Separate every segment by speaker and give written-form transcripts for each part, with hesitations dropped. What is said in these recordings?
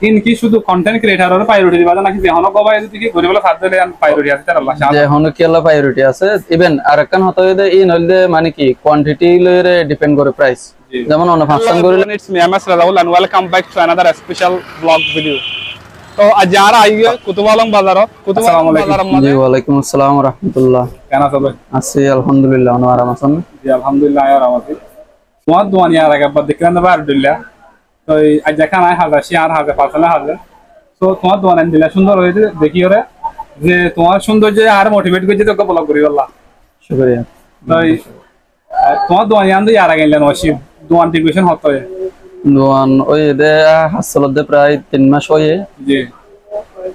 Speaker 1: ইনকি শুধু content ক্রিয়েটরের priority দিবা নাকি যেহনো গবাই যদি কি গরিবলা সাথ দিলে প্রায়োরিটি আছে তার আল্লাহ
Speaker 2: যেহনো কি আল্লাহ প্রায়োরিটি আছে ইভেন আরেকখান হতো ইন হইলে মানে কি কোয়ান্টিটি লরে ডিপেন্ড করে প্রাইস যেমন অন ফাংশন করিলে
Speaker 1: it's me Ms Rajaul and welcome back to another special blog video তো আজ যারা আইয়ে কুতুব আলম বাজার
Speaker 2: জি ওয়ালাইকুম আসসালাম ওয়া রাহমাতুল্লাহ
Speaker 1: কেন সবাই
Speaker 2: আছি আলহামদুলিল্লাহ অন আরাম আছেন
Speaker 1: জি আলহামদুলিল্লাহ আর আমাকে তোমার দোয়ানি আর আগে বাদ দেখলেন না আলহামদুলিল্লাহ তো আজ দেখা নাই হাজার শিয়ার হাজার পাঁচলা হাজার তো তোমার দোয়ান দিলা সুন্দর হয়েছে দেখি ওরে যে তোমার সৌন্দর্য আর মোটিভেট করছে তোকে ব্লগ করি আল্লাহ
Speaker 2: শুকরিয়া
Speaker 1: তো তোমার দোয়ানি আনতে আর আগে গেলেন ওয়াসিম দোয়ান টিকুশন হতো
Speaker 2: দোয়ান ওই দে হাসল দে প্রায় 3 মাস হয়ে
Speaker 1: জি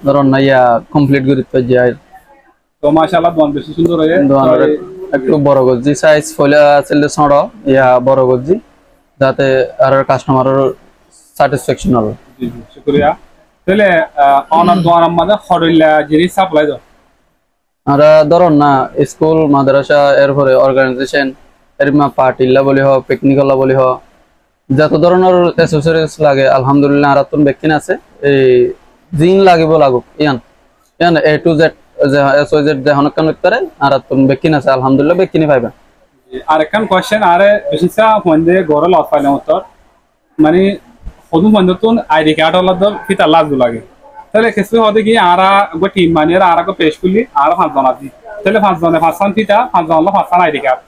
Speaker 2: ধরুন না ইয়া কমপ্লিট করতে যায়
Speaker 1: তো মাশাআল্লাহ দোয়ান বেশি সুন্দর হয়ে
Speaker 2: দোয়ান একটু বড় গজি সাইজ ফলা চলে ছড় ইয়া বড় গজি যাতে আর কাস্টমারের স্যাটিসফ্যাকশন হবে
Speaker 1: জি শুকরিয়া তাহলে অনার দোয়ান আমাদের খড়িলা জিনিস সাপ্লাই দাও
Speaker 2: আর ধরুন না স্কুল মাদ্রাসা এরপরে অর্গানাইজেশন এরমা পার্টিলা বলি হোক পিকনিকলা বলি হোক যত ধরনের অ্যাসেসরিজ লাগে আলহামদুলিল্লাহ আর তুন বেকিন আছে এই জিন লাগিব লাগুক ইয়ান ইয়ান এ টু জেড যে এস ওই জেড যে হনক কানেক্ট করে আর তুন বেকিন আছে আলহামদুলিল্লাহ বেকিনি পাইবা
Speaker 1: আর একখান কোশ্চেন আরে বেশিসা ফোনদে গরল অফ পাইলাম উত্তর মানে হদু বন্ধুতুন আইডি কার্ড হলো তো ফিতা লাজু লাগে তাহলে কিছু হতে কি আর গো টিম মানে আর গো পেশ করলি আর পাঁচজন আছে তাহলে পাঁচজনে পাঁচজন ফিতা পাঁচজন হলো পাঁচজন আইডি কার্ড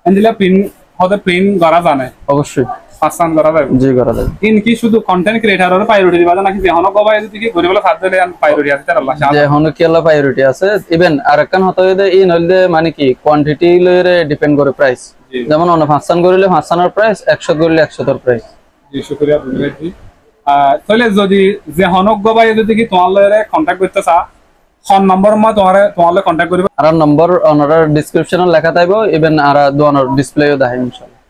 Speaker 1: এন্ডিলা প্রিন্ট হতে প্রিন্ট করা জানে
Speaker 2: অবশ্যই
Speaker 1: পাঁচজন করা যাবে
Speaker 2: জি করা যাবে
Speaker 1: ইনকি শুধু কন্টেন্ট ক্রিয়েটরের প্রায়োরিটি দিবা নাকি যেহনো গবাই যদি কি গরিবলা সাথ দিলে প্রায়োরিটি আছে তার আল্লাহ
Speaker 2: যেহনো কি আল্লাহ প্রায়োরিটি আছে ইভেন আরেকখান হতো ইন হইলে মানে কি কোয়ান্টিটি লরে ডিপেন্ড করে প্রাইস যেমন অন ফাংশন করিলে ফাংশনের প্রাইস 100 করিলে 100 এর প্রাইস
Speaker 1: জি শুকরিয়া বুঝাইছি তাহলে যদি যেহনো গবাই যদি কি তোমার লরে কন্টাক্ট করতে চা ফোন নম্বর মা তোমার কন্টাক্ট করিব
Speaker 2: আর নম্বর অনার ডেসক্রিপশনে লেখা থাকবে ইভেন আর দোয়ানোর ডিসপ্লেও দেখাই ইনশাআল্লাহ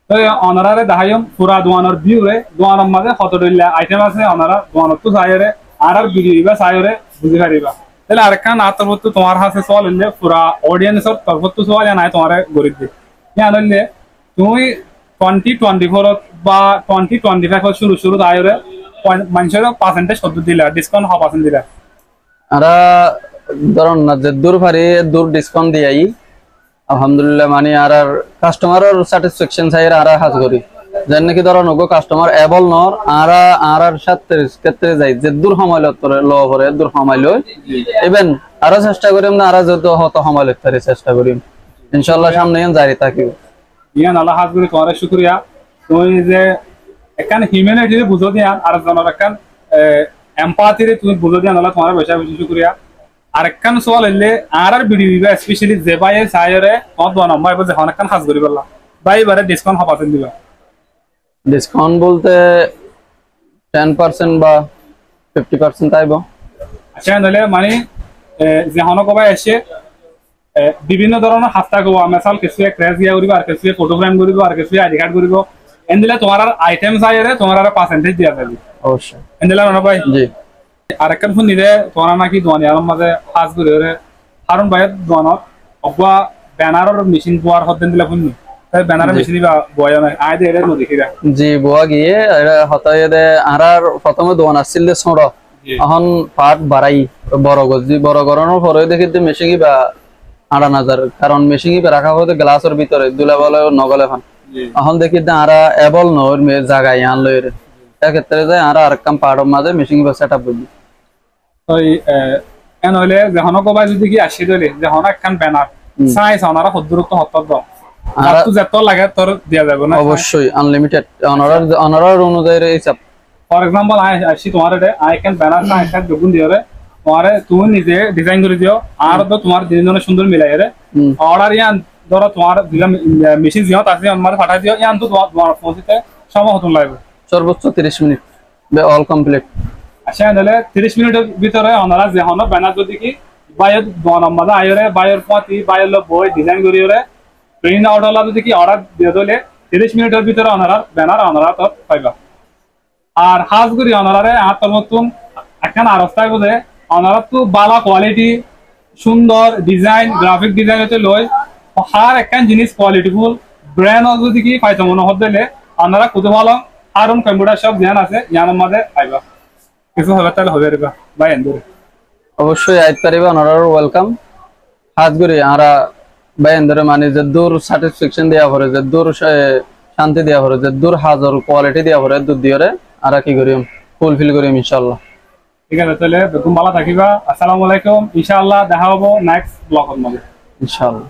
Speaker 1: তো অনারারে দেখাইম পুরা দোয়ানোর ভিউ রে দোয়ানোর মাঝে কতটা আইটেম আছে অনারা দোয়ানোর তো চাইরে আর ভিডিও বা চাইরে বুঝি পারিবা তাহলে আরেকখান আতরবত তোমার হাতে সওয়াল হইলে পুরা অডিয়েন্সর তরফত সওয়াল নাই তোমারে গরিব দি ইয়া হইলে তুমি 2024 বা 2025 শুরু আইরে মানুষের পার্সেন্টেজ কত দিলা ডিসকাউন্ট 100% দিলা
Speaker 2: আর ধরুন না যে দূর ভারি দূর ডিসকাউন্ট দিয়াই আলহামদুলিল্লাহ মানে আর কাস্টমারের স্যাটিসফ্যাকশন চাই আর হাজ করি যেন নাকি ধরুন ওগো কাস্টমার এবল নর আর সাথে ক্ষেত্রে যাই যে দূর সময় ল করে দূর সময় লই ইভেন আরো চেষ্টা করিম না আর যত হত সময় লইতে চেষ্টা করিম ইনশাআল্লাহ সামনে জারি থাকিব
Speaker 1: ইয়ান আল্লাহ হাজ করি তোমার শুকরিয়া তুমি যে একখান হিউম্যানিটি বুঝো দিয়া আর জনের একখান এমপাথি রে তুমি বুঝো দিয়া আল্লাহ তোমার বেশি বেশি শুকরিয়া আরেকখান সওয়াল হইলে আর ভিডিও দিবা স্পেশালি যে ভাই চাইরে কত নম্বর এবার যখন একখান খাস করি বললা ভাই এবারে ডিসকাউন্ট 100% দিবা
Speaker 2: ডিসকাউন্ট বলতে 10% বা 50% আইব
Speaker 1: আচ্ছা নাহলে মানে যখন কবাই আসে বিভিন্ন ধরনের হাফতা কব মেসাল কিছু ক্র্যাশ দিয়া করিব আর কিছু ফটো ফ্রেম করিব আর কিছু আইডি কার্ড করিব এন্দিলা তোমার আর আইটেম চাইরে তোমার আর পার্সেন্টেজ দিয়া যাবে
Speaker 2: অবশ্যই
Speaker 1: এন্দিলা না ভাই
Speaker 2: জি
Speaker 1: আরেকখান ফোন নিলে তোমার নাকি দোয়ানি আর মাঝে ফাজ করে হারুন ভাইয়ের দোয়ানত অবা ব্যানারের মেশিন বোয়ার হতেন দিলা ফোন তাই ব্যানারের মেশিন বা বয়া নাই আয় দে এটা নদী
Speaker 2: জি বোয়া গিয়ে হতায় দে আর প্রথমে দোয়ান আসছিল দে ছোড় এখন পাট বাড়াই বড় গজি বড় গরনের পরে দেখি যে মেশিনই বা 8,000 কারণ মেশিনই রাখা হতে গ্লাসের ভিতরে দুলা বলে নগলে ফান এখন দেখি যে আর এবল নর জায়গায় আনলো ক্ষেত্রে যায় আর আরেকখান পাড়ের মাঝে মেশিন বা সেটআপ বুঝি
Speaker 1: ওই এন হইলে যখন কবাই যদি কি আসি দলে যখন একখান ব্যানার সাইজ ওনারা হদ্দুরত্ব হত্তর দাও আর তো যত লাগে তোর দেয়া যাবে না
Speaker 2: অবশ্যই আনলিমিটেড অনারার অনুযায়ী হিসাব
Speaker 1: ফর এক্সাম্পল আসি তোমার আই ক্যান ব্যানার না একটা দুগুণ দিও রে তোমারে তুমি নিজে ডিজাইন করে দিও আর তো তোমার দিনের সুন্দর মিলাই রে অর্ডার ইয়ান ধরো তোমার দিলাম মেশিন দিও তাতে আমার পাঠাই দিও ইয়ান তো তোমার পৌঁছতে সময় হতন লাগবে
Speaker 2: সর্বোচ্চ 30 মিনিট অল কমপ্লিট
Speaker 1: আচ্ছা তাহলে 30 মিনিটের ভিতরে ওনারা যে হনো ব্যানার যদি কি বাইর নম্বর আইরে বাইর পতি বাইর বই ডিজাইন করিওরে প্রিন্ট আউট হলা যদি কি অর্ডার দিয়ে দিলে 30 মিনিটের ভিতরে ওনারা ব্যানার ওনারা তো পাইবা আর হাজ করি ওনারে আতর মতন একখান আরস্তায় বোঝে ওনারা তো ভালো কোয়ালিটি সুন্দর ডিজাইন গ্রাফিক ডিজাইন হতে লয় হার একখান জিনিস কোয়ালিটিফুল ব্র্যান্ড যদি কি পাইতো মনে হতে দিলে ওনারা কত ভালো আরম কম্পিউটার সব জ্ঞান আছে জ্ঞানের মধ্যে পাইবা কিছু হবে তাহলে হবে রে ভাই এন্দুরে
Speaker 2: অবশ্যই আইতে পারিবা, ওনারা ওয়েলকাম। হাজ করি আরা বাইন ধরে মানে যে দূর স্যাটিসফ্যাকশন দেওয়া পরে, যে দূর শান্তি দেওয়া পরে, যে দূর হাজার কোয়ালিটি দেওয়া পরে দুধ দিয়ে আর কি করিম ফুলফিল করিম ইনশাআল্লাহ।
Speaker 1: ঠিক আছে তাহলে বেগুন ভালো থাকিবা। আসসালামু আলাইকুম, ইনশাআল্লাহ দেখা হবো নেক্সট ব্লগের মধ্যে
Speaker 2: ইনশাআল্লাহ।